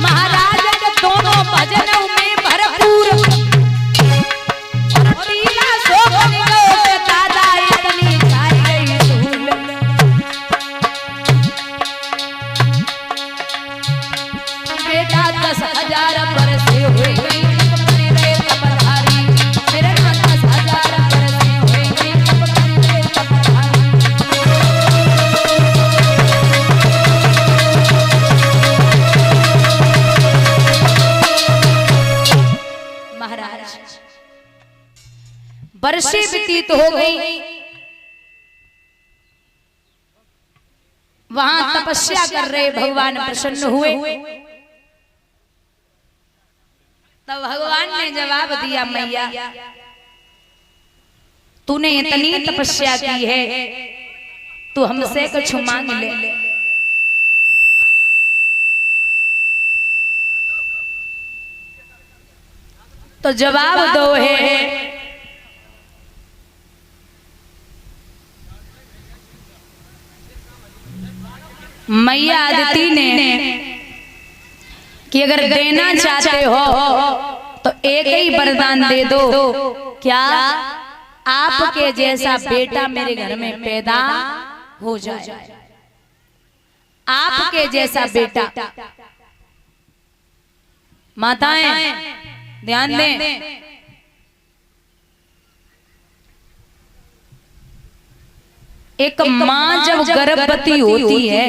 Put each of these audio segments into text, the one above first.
महाराज के दोनों भजनों में भरपूर लीला शोभन गो दादा इतनी खाई गई धूल। बेटा 10,000 बरसे हुई गई अपने रे तपधारी, मेरे 10,000 बरसे हुई गई अपने रे तपधारी। महाराज वर्षे व्यतीत हो गई, वहां तपस्या कर रहे भगवान प्रसन्न हुए। तब भगवान ने जवाब दिया, मैया तूने इतनी तपस्या की है, तू हमसे कुछ मांग ले। तो जवाब दो है मैया आदिति ने कि अगर देना चाहते हो तो एक ही वरदान दे दो, क्या आपके जैसा बेटा मेरे घर में पैदा हो जाए, आपके जैसा बेटा। माताएं ध्यान दें, एक माँ जब गर्भवती होती है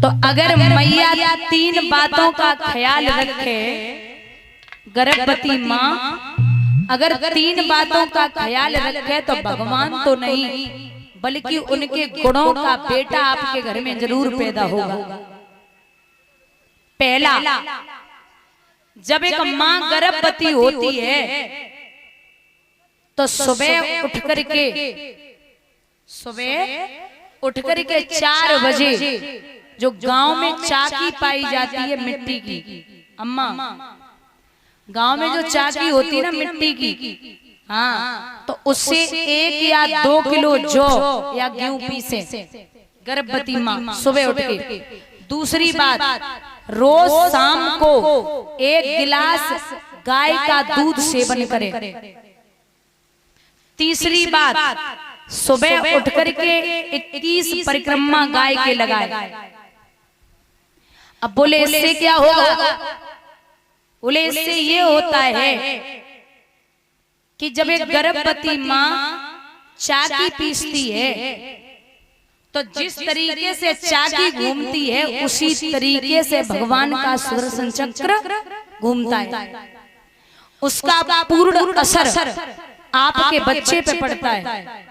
तो अगर मैया 3 बातों का ख्याल रखे, गर्भवती माँ अगर 3 बातों का ख्याल रखे तो भगवान तो नहीं बल्कि उनके गुणों का बेटा आपके घर में जरूर पैदा होगा। पहला, जब एक माँ गर्भवती होती है तो सुबह उठ करके 4 बजे जो गांव में चाकी पाई जाती है मिट्टी की, अम्मा गांव में जो चाकी होती है ना मिट्टी की, हाँ, तो उससे 1 या 2 किलो जौ या गेहूं पीसे गर्भवती माँ सुबह उठ के। दूसरी बात, रोज शाम को 1 गिलास गाय का दूध सेवन करे। तीसरी बात, सुबह उठ करके 21 परिक्रमा गाय के लगाए। अब बोले इससे क्या होगा? बोले इससे ये होता है कि जब एक गर्भवती माँ चाकी पीसती है तो जिस तरीके से चाकी घूमती है उसी तरीके से भगवान का सुदर्शन चक्र घूमता है। उसका पूर्ण असर आपके बच्चे पे पड़ता है।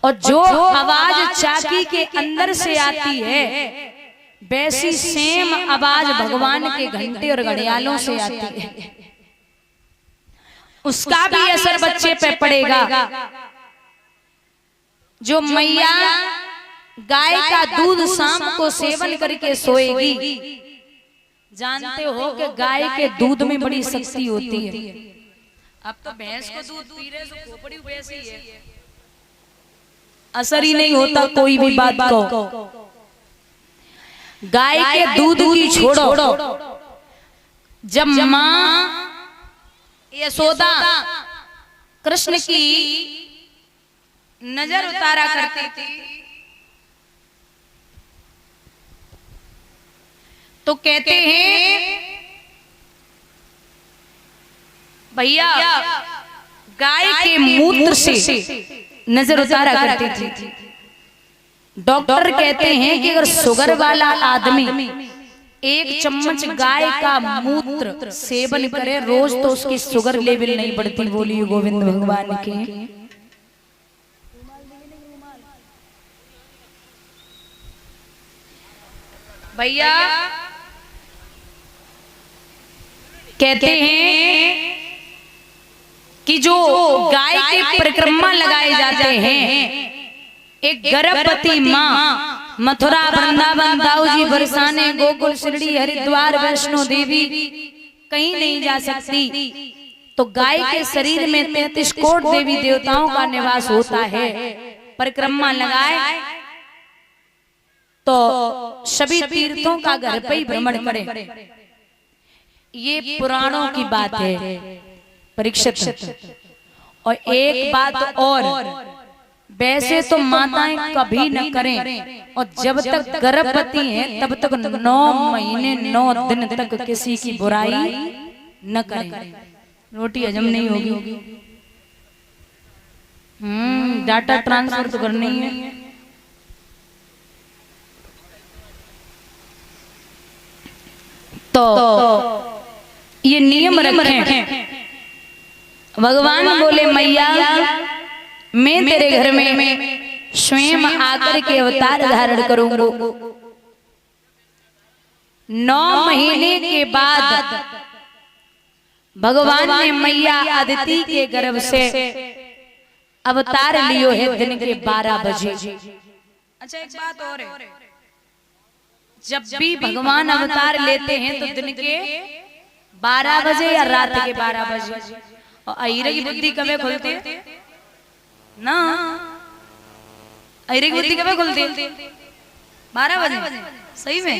और जो आवाज चाकी के अंदर से आती है वैसी सेम आवाज भगवान के घंटे और घड़ियालों से आती है, उसका भी असर बच्चे पे पड़ेगा। जो मैया गाय का दूध शाम को सेवन करके सोएगी, जानते हो कि गाय के दूध में बड़ी शक्ति होती है। अब तो भैंस को दूध पी रहे तो खोपड़ी वैसी है, असर ही नहीं होता कोई भी बात को। गाय के दूध की छोड़ो, जब माँ यशोदा कृष्ण की नजर उतारा करती थी तो कहते हैं भैया गाय के मूत्र से नजर उतारा करती थी। डॉक्टर कहते हैं कि अगर शुगर वाला आदमी 1 चम्मच गाय का मूत्र सेवन करे रोज तो उसकी शुगर लेवल नहीं बढ़ती। बोलिए गोविंद भगवान के। भैया कहते हैं कि जो गाय के परिक्रमा लगाए जाते हैं, एक गर्भवती माँ मथुरा वृंदावन दाऊजी बरसाने गोकुल शिरडी हरिद्वार वैष्णो देवी कहीं नहीं जा सकती, तो गाय के शरीर में 33 कोटि देवी देवताओं का निवास होता है। परिक्रमा लगाए तो सभी तीर्थों का घर पे ही भ्रमण करें। ये पुराणों की बात है परीक्षित। और एक बात और, वैसे तो माताएं कभी न करें, और जब तक गर्भवती हैं तब तक 9 महीने 9 दिन तक किसी की बुराई न करें। रोटी हजम नहीं होगी। डाटा ट्रांसफर तो करनी है। तो ये नियम रखें। भगवान बोले मैया मैं तेरे घर में स्वयं आकर के अवतार धारण करूंगा। 9 महीने के बाद भगवान ने मैया अदिति के गर्भ से अवतार लियो है दिन के 12 बजे। अच्छा एक बात और है, जब भी भगवान अवतार लेते हैं तो दिन के 12 बजे या रात के 12 बजे। और अहिरे की बुद्धि कब खुलती है ना? अहिरे की बुद्धि कब खुलती है? 12 बजे। सही में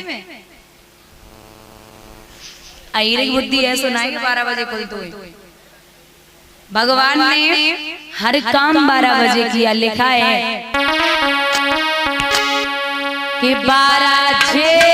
अहिरे की बुद्धि है सुनाई 12 बजे खुलती है। भगवान ने हर काम 12 बजे किया। लिखा है कि 12 बजे